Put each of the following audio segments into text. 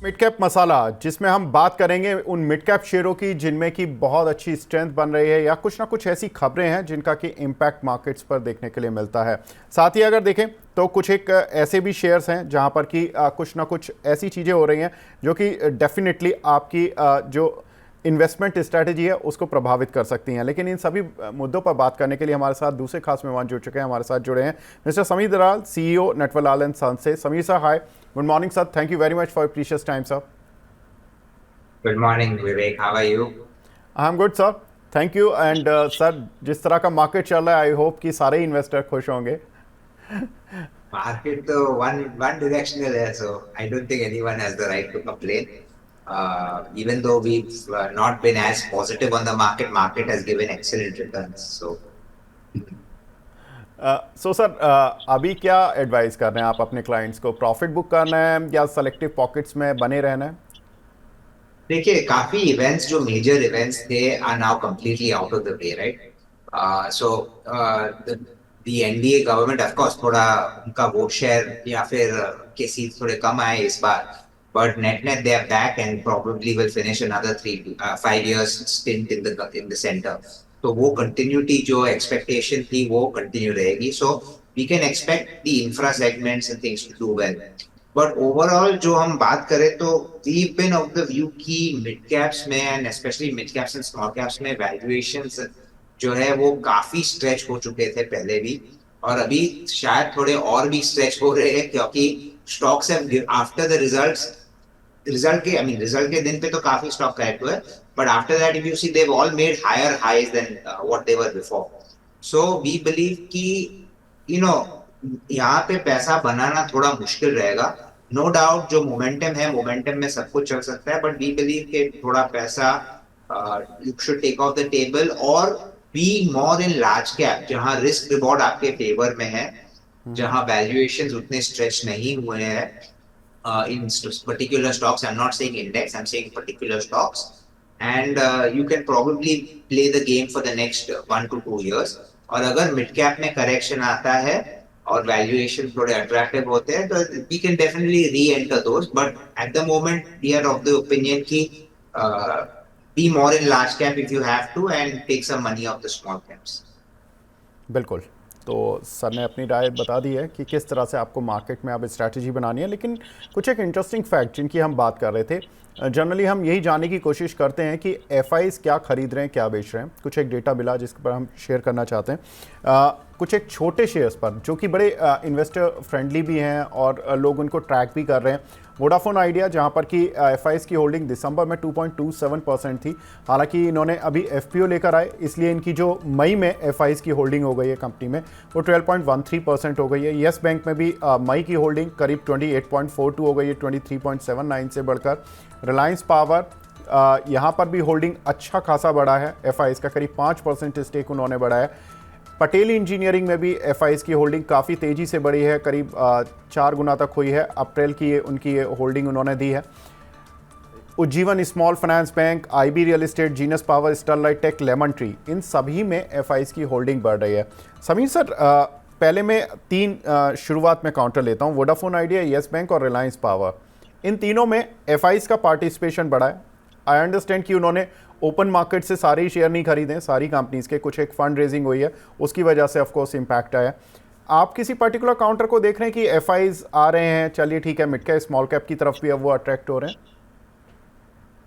Mid cap मसाला, जिसमें हम बात करेंगे उन मिड कैप शेयरों की जिनमें की बहुत अच्छी स्ट्रेंथ बन रही है या कुछ ना कुछ ऐसी खबरें हैं जिनका कि इम्पैक्ट मार्केट्स पर देखने के लिए मिलता है। साथ ही अगर देखें तो कुछ एक ऐसे भी शेयर्स हैं जहां पर कि कुछ ना कुछ ऐसी चीज़ें हो रही हैं जो कि डेफिनेटली आपकी जो इन्वेस्टमेंट स्ट्रैटेजी है उसको प्रभावित कर सकती हैं। लेकिन इन सभी मुद्दों पर बात करने के लिए हमारे साथ दूसरे खास मेहमान जुड़ चुके हैं। हमारे साथ जुड़े हैं mister Sameer Dalal, CEO Natwarlal and sons से। Sameer sir, hi, good morning sir, thank you very much for precious time sir. Good morning, Vivek. How are you? I am good sir, thank you. And sir, जिस तरह का market चल रहा है I hope कि सारे investor खुश होंगे। Market to one directional है, so I don't think anyone has the right to complain. Even though we've not been as positive on the market, market has given excellent returns. So so sir, अभी क्या advice कर रहे हैं आप अपने clients को? Profit book करना है या सेलेक्टिव पॉकेट्स में बने रहना है? देखिए काफी इवेंट्स जो मेजर इवेंट्स थे are now completely out of the way right so the NDA government of course थोड़ा उनका वोट शेयर या फिर के सीट थोड़े कम आए इस बार but net net they are back and probably will finish another 5 years stint in the center तो वो कंटिन्यूटी जो एक्सपेक्टेशन थी वो कंटिन्यू रहेगी so we can expect the infra segments and things to do well but overall जो हम बात करें तो we been of the view की मिड कैप्स में and specially mid caps and small caps में वैल्यूएशंस जो है वो काफी स्ट्रेच हो चुके थे पहले भी और अभी शायद थोड़े और भी स्ट्रेच हो रहे हैं क्योंकि stocks have after the result के दिन पे तो काफी स्टॉक क्रैश हुए but after that if you see they've all made higher highs than what they were before so we believe कि यू नो यहाँ पे पैसा बनाना थोड़ा मुश्किल रहेगा नो डाउट जो मोमेंटम है मोमेंटम में सब कुछ चल सकता है बट वी बिलीव के थोड़ा पैसा you should take off the table और be more in large cap जहां रिस्क रिवॉर्ड आपके फेवर में है जहां वैल्यूएशंस उतने स्ट्रेच नहीं हुए हैं in particular stocks. I'm not saying index, I'm saying particular stocks. And you can probably play the game for the next 1 to 2 years. और अगर मिड कैप में करेक्शन आता है और वैल्यूएशन थोड़े अट्रैक्टिव होते हैं तो we can definitely reenter those but at the moment we are of the opinion की be more in large cap if you have to and take some money off the small caps बिल्कुल। तो sir ने अपनी राय बता दी है कि किस तरह से आपको मार्केट में अब स्ट्रैटेजी बनानी है। लेकिन कुछ एक इंटरेस्टिंग फैक्ट जिनकी हम बात कर रहे थे, जनरली हम यही जानने की कोशिश करते हैं कि एफआईज क्या खरीद रहे हैं, क्या बेच रहे हैं। कुछ एक डेटा मिला जिस पर हम शेयर करना चाहते हैं। कुछ एक छोटे शेयर्स पर जो कि बड़े इन्वेस्टर फ्रेंडली भी हैं और लोग उनको ट्रैक भी कर रहे हैं। वोडाफोन आइडिया, जहां पर कि एफआईज की होल्डिंग दिसंबर में 2.27% थी। हालांकि इन्होंने अभी एफपीओ लेकर आए, इसलिए इनकी जो मई में एफआईज की होल्डिंग हो गई है कंपनी में वो 12.13% हो गई है। येस बैंक में भी मई की होल्डिंग करीब 28.42 हो गई है, 23.79 से बढ़कर। रिलायंस पावर, यहाँ पर भी होल्डिंग अच्छा खासा बढ़ा है। एफआईज का करीब 5% स्टेक उन्होंने बढ़ाया। पटेल इंजीनियरिंग में भी एफआईज की होल्डिंग काफ़ी तेज़ी से बढ़ी है, करीब 4 गुना तक हुई है। अप्रैल की उनकी होल्डिंग उन्होंने दी है। Ujjivan small finance Bank, IB Real Estate, Genus Power, Sterlite Tech, Lemon Tree, इन सभी में एफआईज की होल्डिंग बढ़ रही है। समीर सर, पहले मैं 3 शुरुआत में काउंटर लेता हूँ। वोडाफोन आइडिया, येस बैंक और रिलायंस पावर, इन तीनों में एफआईज का पार्टिसिपेशन बढ़ा है। आई अंडरस्टैंड कि उन्होंने ओपन मार्केट से सारे ही शेयर नहीं खरीदे, सारी कंपनीज के, कुछ एक फंड रेजिंग हुई है, उसकी वजह से ऑफ कोर्स इम्पैक्ट आया। आप किसी पर्टिकुलर काउंटर को देख रहे हैं कि एफआईज आ रहे हैं, चलिए ठीक है, मिड कैप स्मॉल कैप की तरफ भी अब वो अट्रैक्ट हो रहे हैं?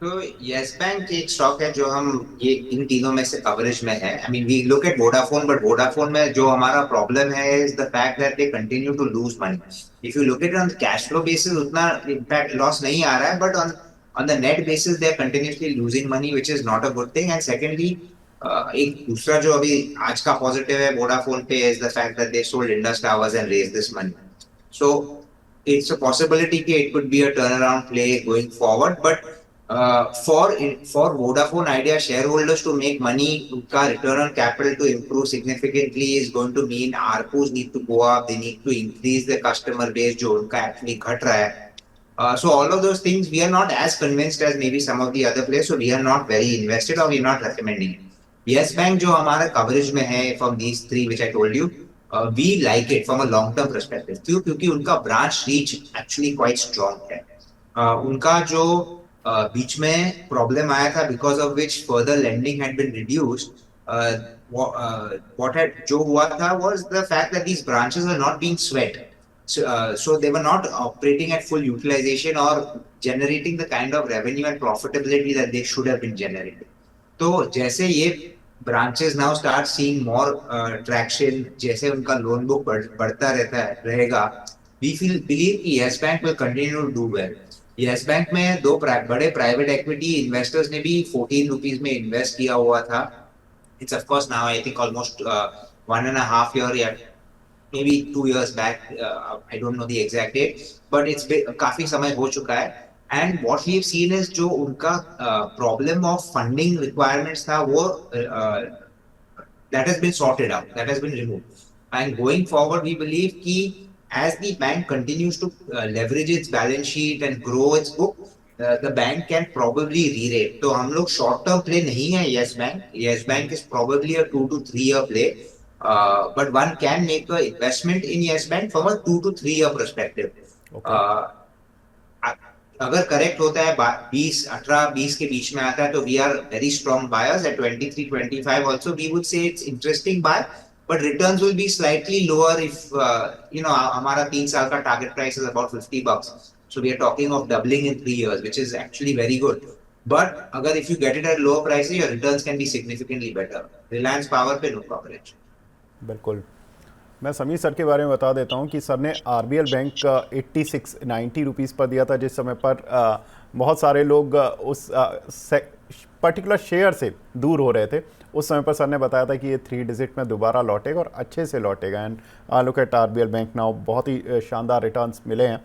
तो यस बैंक एक स्टॉक है जो हम ये इन तीनों में से कवरेज में है I mean we look at Vodafone but Vodafone में जो हमारा प्रॉब्लम है is the fact that they continue to lose money if you look at on cash flow basis उतना इम्पैक्ट लॉस नहीं आ रहा है but on the net basis they are continuously losing money which is not a good thing and secondly एक दूसरा जो अभी आज का पॉजिटिव है वोडाफोन पे is the fact that they sold Indus Towers and raise this money so it's a possibility that it could be a turnaround play going forward but for Vodafone Idea shareholders to make money, उनका return on capital to improve significantly is going to mean ARPUs need to go up. They need to increase the customer base जो उनका actually घट रहा है. So all of those things we are not as convinced as maybe some of the other players. So we are not very invested or we are not recommending it. Yes Bank जो हमारा coverage में है from these three which I told you, we like it from a long term perspective. क्यों? क्योंकि उनका branch reach actually quite strong है. उनका जो बीच में प्रॉब्लम आया था because of which further lending had been reduced, what had जो हुआ था was the fact that these branches are not being sweat, so they were not operating at full utilization or generating the kind of revenue and profitability that they should have been generating. तो जैसे ये branches now start seeing more traction, जैसे उनका loan book बढ़ता रहता है रहेगा, we feel believe कि Yes Bank will continue to do well. Yes Bank में बड़े प्राइवेट इक्विटी इन्वेस्टर्स ने भी 14 रुपीज में इन्वेस्ट किया हुआ था। It's of course now I think almost 1.5 year या मे बी 2 years बैक, I don't know the exact date, but it's काफी समय हो चुका है। And what we have seen is जो उनका प्रॉब्लम ऑफ फंडिंग रिक्वायरमेंट्स था वो that has been sorted out, that has been removed. And going forward, we believe कि as the bank continues to leverage its balance sheet and grow its book, the bank can probably re-rate. तो हम लोग short term play नहीं है yes bank. Yes bank is probably a 2 to 3 year play. But one can make an investment in yes bank from a 2 to 3 year perspective. Okay. अगर correct होता है 18-20 के बीच में आता है तो we are very strong buyers at 23-25 also we would say it's interesting buy, but returns will be slightly lower if हमारा 3 साल का target price is about $50, so we are talking of doubling in 3 years which is actually very good. But अगर if you get it at lower price your returns can be significantly better. Reliance power पे no coverage. बिल्कुल। मैं Sameer sir के बारे में बता देता हूं कि सर ने आरबीएल बैंक 86-90 रुपीज़ पर दिया था, जिस समय पर बहुत सारे लोग उस पर्टिकुलर शेयर से दूर हो रहे थे। उस समय पर सर ने बताया था कि ये 3 डिजिट में दोबारा लौटेगा और अच्छे से लौटेगा। And look at RBL bank now, बहुत ही शानदार रिटर्न्स मिले हैं।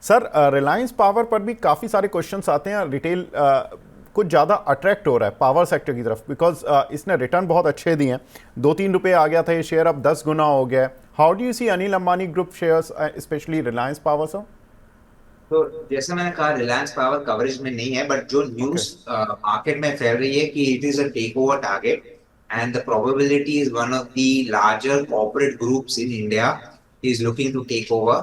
सर रिलायंस पावर पर भी काफ़ी सारे क्वेश्चंस आते हैं। रिटेल कुछ ज़्यादा अट्रैक्ट हो रहा है पावर सेक्टर की तरफ, बिकॉज इसने रिटर्न बहुत अच्छे दिए हैं। 2-3 रुपये आ गया था ये शेयर, अब 10 गुना हो गया है। How do you see Anil Ambani group shares, specially Reliance power sir? तो जैसे मैंने कहा रिलायंस पावर कवरेज में नहीं है, बट जो न्यूज मार्केट में फैल रही है कि it is a take over target and the probability is one of the larger corporate groups in India is looking to take over,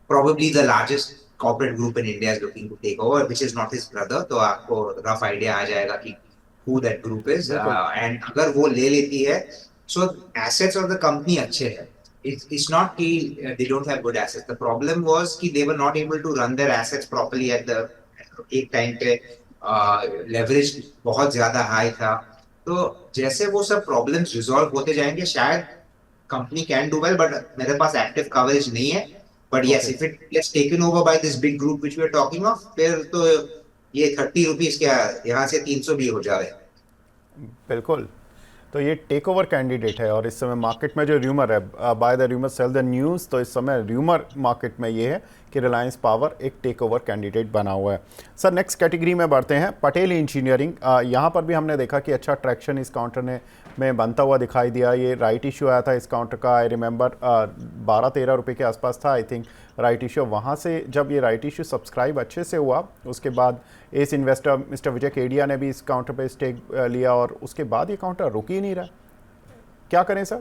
probably the largest corporate group in India is looking to take over, which is not his brother. तो आपको rough idea आ जाएगा कि who that group is. And अगर वो ले लेती है, so assets of the company अच्छे हैं. It's not कि they don't have good assets. The problem was कि they were not able to run their assets properly at the एक टाइम पे leverage बहुत ज्यादा high था. तो जैसे वो सब problems resolve होते जाएंगे, शायद company can do well, but मेरे पास एक्टिव कवरेज नहीं है। But yes, if it gets taken over by this big group which we are talking of, फिर तो ये 30 रुपीज क्या यहाँ से 300 भी हो जाए। बिल्कुल। तो ये टेक ओवर कैंडिडेट है और इस समय मार्केट में जो र्यूमर है, buy the rumour sell the news, तो इस समय र्यूमर मार्केट में ये है कि रिलायंस पावर एक टेक ओवर कैंडिडेट बना हुआ है। सर नेक्स्ट कैटेगरी में बढ़ते हैं, पटेल इंजीनियरिंग। यहाँ पर भी हमने देखा कि अच्छा ट्रैक्शन इस काउंटर में बनता हुआ दिखाई दिया। ये राइट इशू आया था इस काउंटर का, आई रिमेंबर 12-13 रुपये के आसपास था आई थिंक राइट इशू। वहाँ से जब ये राइट इशू सब्सक्राइब अच्छे से हुआ, उसके बाद एस इन्वेस्टर मिस्टर विजय केडिया ने भी इस काउंटर पे स्टेक लिया और उसके बाद ये काउंटर रुक ही नहीं रहा। क्या करें sir?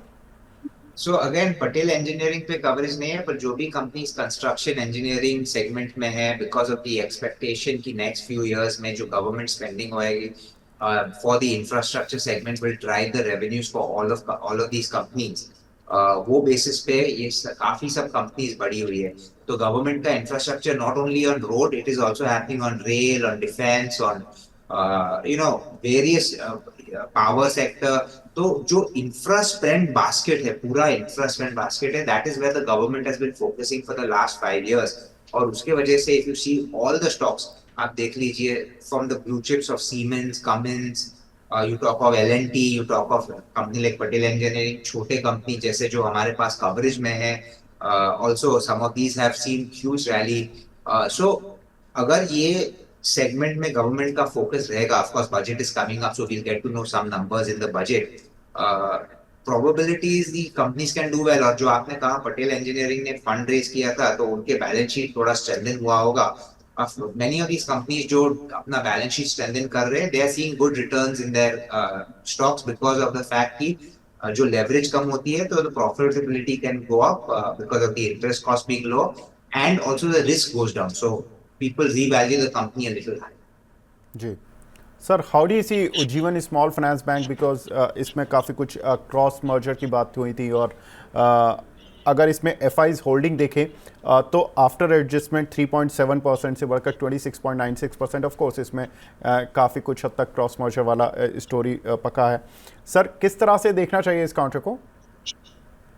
So again Patel engineering पे कवरेज नहीं है, पर जो भी कंपनीज कंस्ट्रक्शन इंजीनियरिंग सेगमेंट में है, बिकॉज ऑफ द एक्सपेक्टेशन की नेक्स्ट फ्यू इयर्स में जो गवर्नमेंट स्पेंडिंग होएगी for the infrastructure segment will drive the revenues for all of these companies. वो बेसिस पे ये काफी सब कंपनीज बढ़ी हुई है। तो गवर्नमेंट का infrastructure not only on road, it is also happening on rail, on defence, on various power sector. तो जो इंफ्रा स्पेंड बास्केट है, पूरा इंफ्रा स्पेंड बास्केट है, that is where the government has been focusing for the last 5 years। और उसके वजह से if you see all the stocks, आप देख लीजिए from the blue chips of Siemens, Cummins, you talk of L&T, you talk of company like Patel Engineering, छोटे company जैसे जो हमारे पास कवरेज में है, also some of these have seen huge rally. So अगर ये सेगमेंट में गवर्नमेंट का फोकस रहेगा, of course budget is coming up, so we will get to know some numbers in the budget, probabilities the companies can do well. और जो आपने कहा Patel engineering ने फंड रेज किया था, तो उनके बैलेंस शीट थोड़ा स्ट्रेंथन हुआ होगा। Many of these companies जो अपना बैलेंस शीट स्ट्रेंथन कर रहे हैं, they are seeing good returns in their stocks because of the fact कि जो leverage कम होती है, तो the profitability can go up because of the interest cost being low, and also the risk goes down. So people revalue the company a little higher. जी sir, how do you see Ujjivan small finance bank, because इसमें काफ़ी कुछ cross merger की बात हुई थी, और अगर इसमें एफ आईज होल्डिंग देखें तो आफ्टर एडजस्टमेंट 3.7% से बढ़कर 26.96%। ऑफ कोर्स इसमें काफ़ी कुछ हद तक क्रॉस मर्जर वाला स्टोरी पका है। सर, किस तरह से देखना चाहिए इस काउंटर को?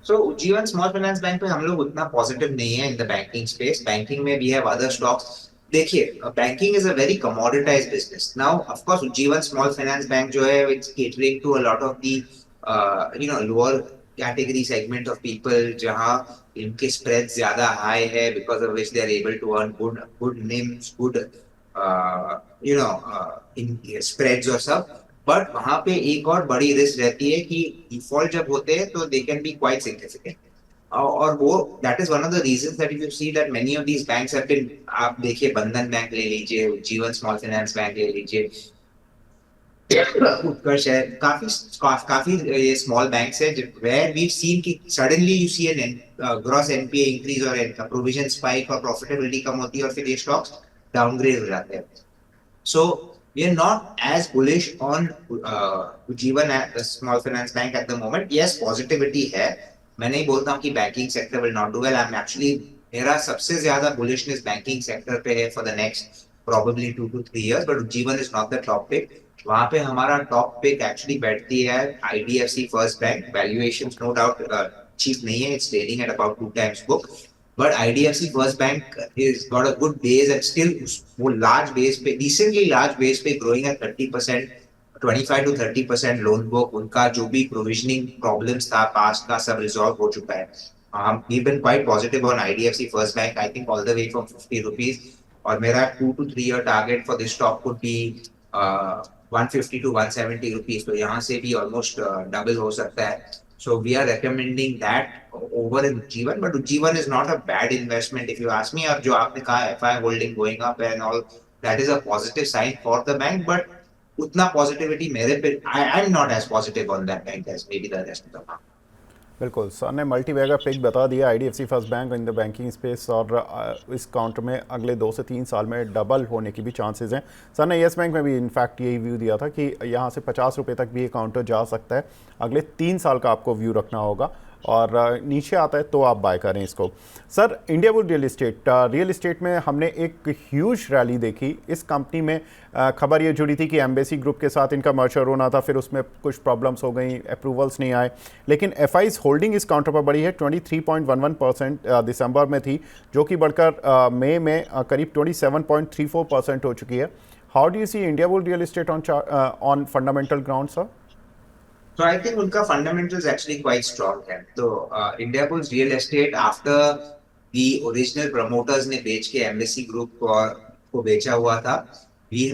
So Ujjivan Small Finance Bank पे हम लोग उतना पॉजिटिव नहीं है in the banking space. Banking में वी हैव अदर स्टॉक्स। देखिए, banking is a very commoditised business. Now of course Ujjivan small finance Bank जो है it's catering to a lot of the lower category segment of people, जहां इनके spread ज्यादा high है, because of which they are able to earn good good NIMs, good in spreads और सब। But वहां पे एक और बड़ी रिस्क रहती है कि डिफॉल्ट जब होते हैं तो they can be quite significant. और वो that is one of the reasons that you see that many of these banks have been, आप देखिए बंधन बैंक ले लीजिए, जीवन स्मॉल फाइनेंस बैंक ले लीजिए, उत्कर्ष है, काफी काफी ये स्मॉल बैंक्स है वेयर वी सीन कि suddenly you see an gross NPA increase और प्रोविजन स्पाइक और प्रॉफिटेबिलिटी कम होती है और फिर ये स्टॉक्स डाउनग्रेड हो जाते हैं। So we are not as bullish on Ujjivan the small finance bank at the moment. Yes, positivity है। मैं नहीं बोलता हूँ कि banking sector will not do well. I'm actually, मेरा सबसे ज्यादा bullishness banking sector पे है for the next probably 2 to 3 years. But Ujjivan is not the top pick. वहाँ पे हमारा top pick actually बैठती है IDFC First Bank. Valuations no doubt cheap नहीं है. It's trading at about 2 times book. But IDFC First Bank is got a good base and still वो large base पे, decently large base पे growing at 30%, 25 to 30% loan book। उनका जो भी provisioning problems था past का सब resolve हो चुका है। We've been quite positive on IDFC First Bank, I think all the way from 50 rupees। और मेरा 2 to 3 year target for this stock could be 150 to 170 rupees। तो यहाँ से भी almost double हो सकता है। So we are recommending that over in Ujjivan, but Ujjivan is not a bad investment if you ask me। अब जो आपने कहा FI holding going up and all, that is a positive sign for the bank, but उतना positivity मेरे पे, I'm not as positive on that bank as maybe the rest of the market। बिल्कुल, sir ने multi bagger pick बता दिया IDFC first bank in the banking space, और इस counter में अगले 2 से 3 साल में डबल होने की भी चांसेस हैं। सर ने येस बैंक में भी इनफैक्ट यही व्यू दिया था कि यहाँ से 50 रुपये तक भी ये काउंटर जा सकता है। अगले 3 साल का आपको व्यू रखना होगा, और नीचे आता है तो आप बाय करें इसको। सर, इंडियाबुल रियल इस्टेट में हमने एक ह्यूज रैली देखी। इस कंपनी में खबर ये जुड़ी थी कि एम्बेसी ग्रुप के साथ इनका मर्जर होना था, फिर उसमें कुछ प्रॉब्लम्स हो गई, अप्रूवल्स नहीं आए, लेकिन एफआईज होल्डिंग इस काउंटर पर बढ़ी है। 23.11% दिसंबर में थी, जो कि बढ़कर मई में करीब 27.34% हो चुकी है। How do you see Indiabull real estate on fundamental ground, sir? So I think उनका fundamentals actually quite strong है। तो Indiabulls Real Estate after the original promoters ने बेच के Embassy Group को बेचा हुआ था,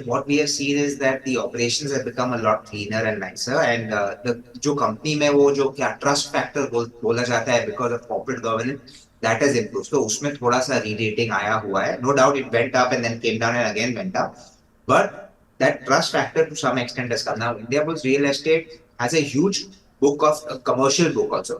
what we have seen is that the operations have become a lot cleaner and nicer, and the जो company में वो जो क्या trust factor बोला जाता है because of corporate governance, that has improved। तो उसमें थोड़ा सा re-rating आया हुआ है। No doubt it went up and then came down and again went up, but that trust factor to some extent has come। Now Indiabulls Real Estate has a huge book of commercial book also,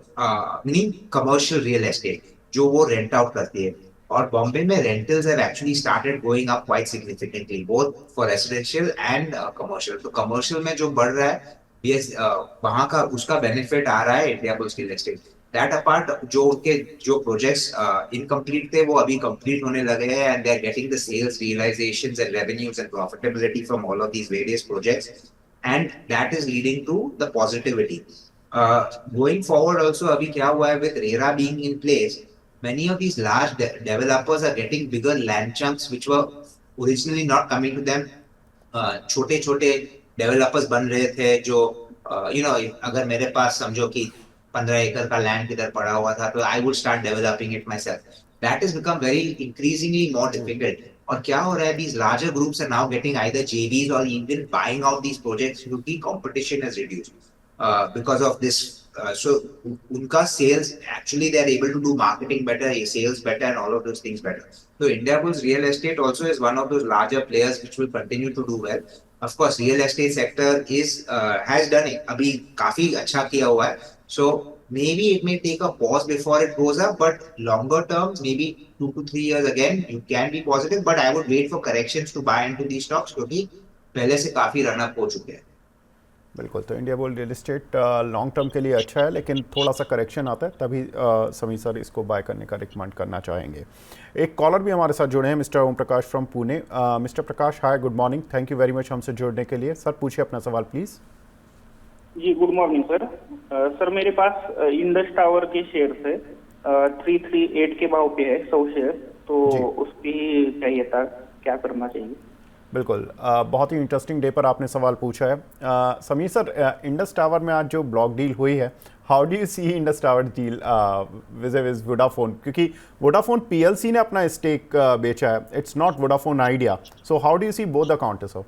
meaning commercial real estate जो वो rent out करती है। और बॉम्बे में rentals have actually started going up quite significantly both for residential and commercial। तो commercial में जो बढ़ रहा है, yes, वहाँ का उसका benefit आ रहा है Indiabulls Real Estate। That apart, जो उनके जो projects incomplete थे वो अभी complete होने लगे हैं, and they are getting the sales realizations and revenues and profitability from all of these various projects, and that is leading to the positivity। Going forward also, अभी क्या हुआ है with RERA being in place, many of these large developers are getting bigger land chunks which were originally not coming to them। छोटे छोटे developers बन रहे थे जो अगर मेरे पास समझो कि 15 एकड़ का लैंड किधर पड़ा हुआ था, तो I would start developing it my self. That is become very increasingly more difficult. और क्या हो रहा है, these larger groups are now getting either JVs or even buying out these projects क्योंकि competition has reduced because of this। So उनका sales, actually they are able to do marketing better, sales better, and all of those things better। So Indiabulls Real Estate also is one of those larger players which will continue to do well। Of course, real estate sector is has done it, अभी काफी अच्छा किया हुआ है। So maybe it may take a pause before it goes up, but longer term, maybe 2 to 3 years again, you can be positive. But I would wait for corrections to buy into these stocks क्योंकि पहले से काफी run up हो चुके हैं. बिल्कुल, तो India bull real estate long term के लिए अच्छा है, लेकिन थोड़ा सा करेक्शन आता है तभी समीर सर इसको बाय करने का रिकमेंड करना चाहेंगे. एक कॉलर भी हमारे साथ जुड़े हैं, mister Om Prakash from Pune. Mister Prakash, hi, good morning, thank you very much हमसे जुड़ने के लिए. सर पूछिए अपना सवाल प्लीज़. जी गुड मॉर्निंग सर. सर मेरे पास इंडस टावर के शेयर है, 338 के भाव पे है 100 शेयर, तो जी. उसकी चाहिए था, क्या करना चाहिए? बिल्कुल, बहुत ही इंटरेस्टिंग डे पर आपने सवाल पूछा है. समीर सर, इंडस टावर में आज जो ब्लॉक डील हुई है, how do you see Indus tower deal with Vodafone, क्योंकि वोडाफोन पीएलसी ने अपना स्टेक बेचा है, it's not Vodafone Idea. So how do you see both the counters of?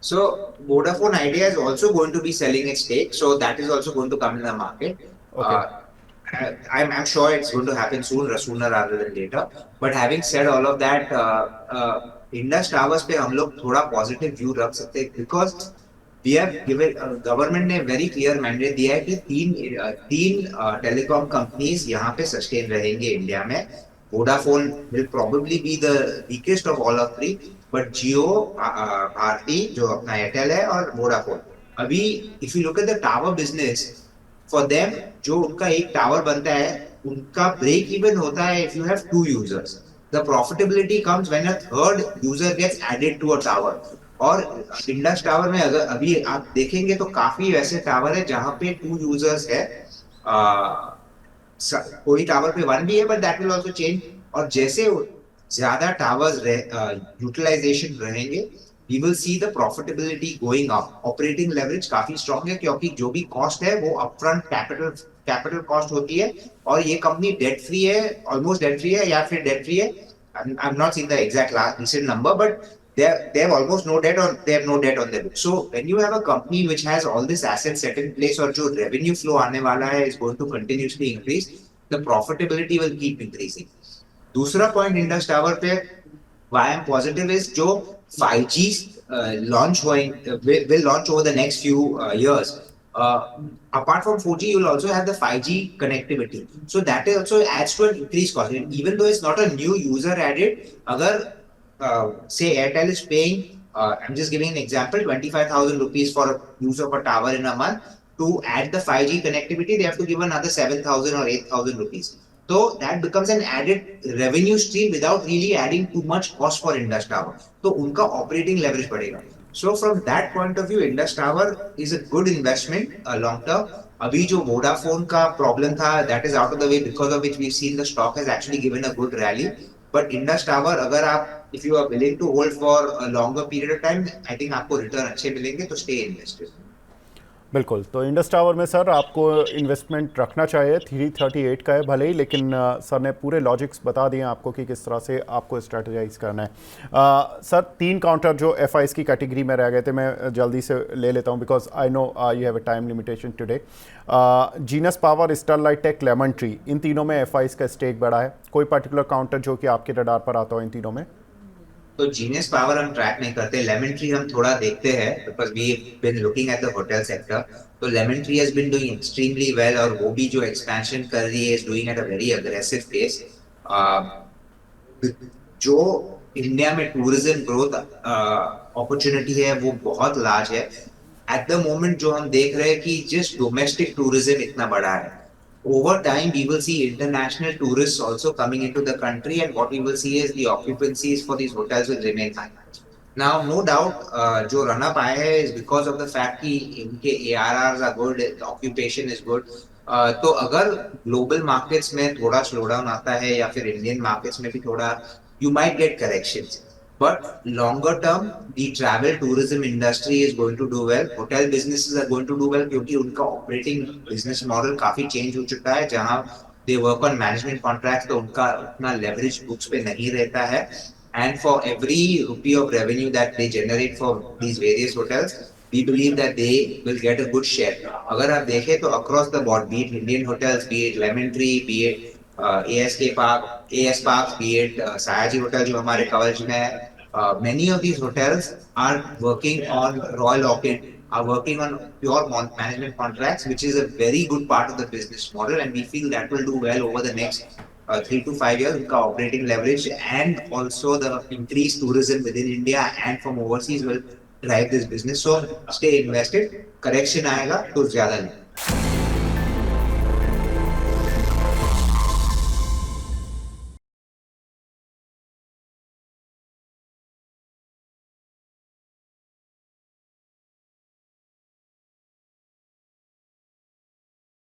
So Vodafone Idea is also going to be selling its stake, so that is also going to come in the market. Okay. I'm sure it's going to happen soon, sooner rather than later. But having said all of that, Indus Towers पे हम लोग थोड़ा positive view रख सकते हैं because we have given government ने very clear mandate दिया है कि तीन telecom companies यहाँ पे sustain रहेंगे इंडिया में. Vodafone will probably be the weakest of all of three, but Jio, Bharti जो अपना एयरटेल है और वोडाफोन. अभी if you look at the tower business, for them जो उनका एक टावर बनता है उनका ब्रेक इवन होता है if you have 2 users. The profitability comes when a third user gets added to a tower. और इंडस टावर में अगर अभी आप देखेंगे तो काफी वैसे टावर है जहां पे 2 यूजर्स है. कोई टावर पे 1 भी है, but that will also change. और जैसे ज्यादा टावर्स यूटिलाइजेशन रहेंगे, we will see the profitability going up. Operating leverage काफी स्ट्रांग है क्योंकि जो भी कॉस्ट है वो अपफ्रंट कैपिटल कॉस्ट होती है. और ये कंपनी डेट फ्री है, ऑलमोस्ट डेट फ्री है या फिर डेट फ्री है. I am not seeing the exact recent number, but they have almost no debt, or they have no debt on their books. So when you have a company which has all this assets set in place, और जो revenue flow आने वाला है is going to continuously increase, the profitability will keep increasing. दूसरा point Indus tower पे why I'm positive is जो 5G launch will launch over the next few years. Apart from 4G, you will also have the 5G connectivity. So that also adds to an increased cost. And even though it's not a new user added, अगर say Airtel is paying, I'm just giving an example, 25,000 rupees for use of a tower in a month. To add the 5G connectivity, they have to give another 7,000 or 8,000 rupees. So that becomes an added revenue stream without really adding too much cost for Indus Tower. तो उनका operating leverage बढ़ेगा. So from that point of view, Indus Tower is a good investment long term. अभी जो Vodafone का problem था, that is out of the way, because of which we've seen the stock has actually given a good rally. But Indus Tower, अगर आप if you are willing to hold for a longer period of time, I think आपको return अच्छे मिलेंगे, तो stay invested. बिल्कुल, तो Indus tower में sir आपको इन्वेस्टमेंट रखना चाहिए. 338 का है भले ही, लेकिन सर ने पूरे लॉजिक्स बता दिए आपको कि किस तरह से आपको स्ट्रेटजाइज करना है. सर 3 काउंटर जो एफ की कैटेगरी में रह गए थे, मैं जल्दी से ले लेता हूँ because I know you have a time limitation today. Genus Power, Sterlite Tech, Lemon Tree, इन तीनों में एफ का स्टेक बढ़ा है. कोई पर्टिकुलर काउंटर जो कि आपके रडार पर आता हो इन तीनों में? तो जीनियस पावर हम ट्रैक नहीं करते, लेमन ट्री हम थोड़ा देखते हैं because we been looking at the hotel sector. तो Lemon Tree has been doing extremely well, और वो भी जो एक्सपेंशन कर रही है is doing at a very aggressive pace. जो इंडिया में टूरिज्म ग्रोथ अपॉर्चुनिटी है वो बहुत लार्ज है. एट द मोमेंट जो हम देख रहे हैं कि जिस डोमेस्टिक टूरिज्म इतना बड़ा है, over time we will see international tourists also coming into the country, and what we will see is the occupancies for these hotels will remain high. Now no doubt जो run up आए हैं is because of the fact कि इनके ARRs are good, the occupation is good. तो अगर global markets में थोड़ा slowdown आता है या फिर Indian markets में भी थोड़ा, you might get corrections. But longer term, the travel tourism industry is going to do well. Hotel businesses are going to do well क्योंकि उनका operating business model काफी change हो चुका है, जहां they work on management contracts, तो उनका उतना leverage books पे नहीं रहता है. And for every rupee of revenue that they generate for these various hotels, we believe that they will get a good share. अगर आप देखें तो across the board, be it Indian hotels, be it Lemon Tree, be it ASK Park, AS Park, be it Sayaji Hotel जो हमारे coverage में है, many of these hotels are working on Royal Orchid are working on pure management contracts, which is a very good part of the business model, and we feel that will do well over the next 3 to 5 years. उनका operating leverage and also the increased tourism within India and from overseas will drive this business. So stay invested. Correction आएगा तो ज़्यादा नहीं.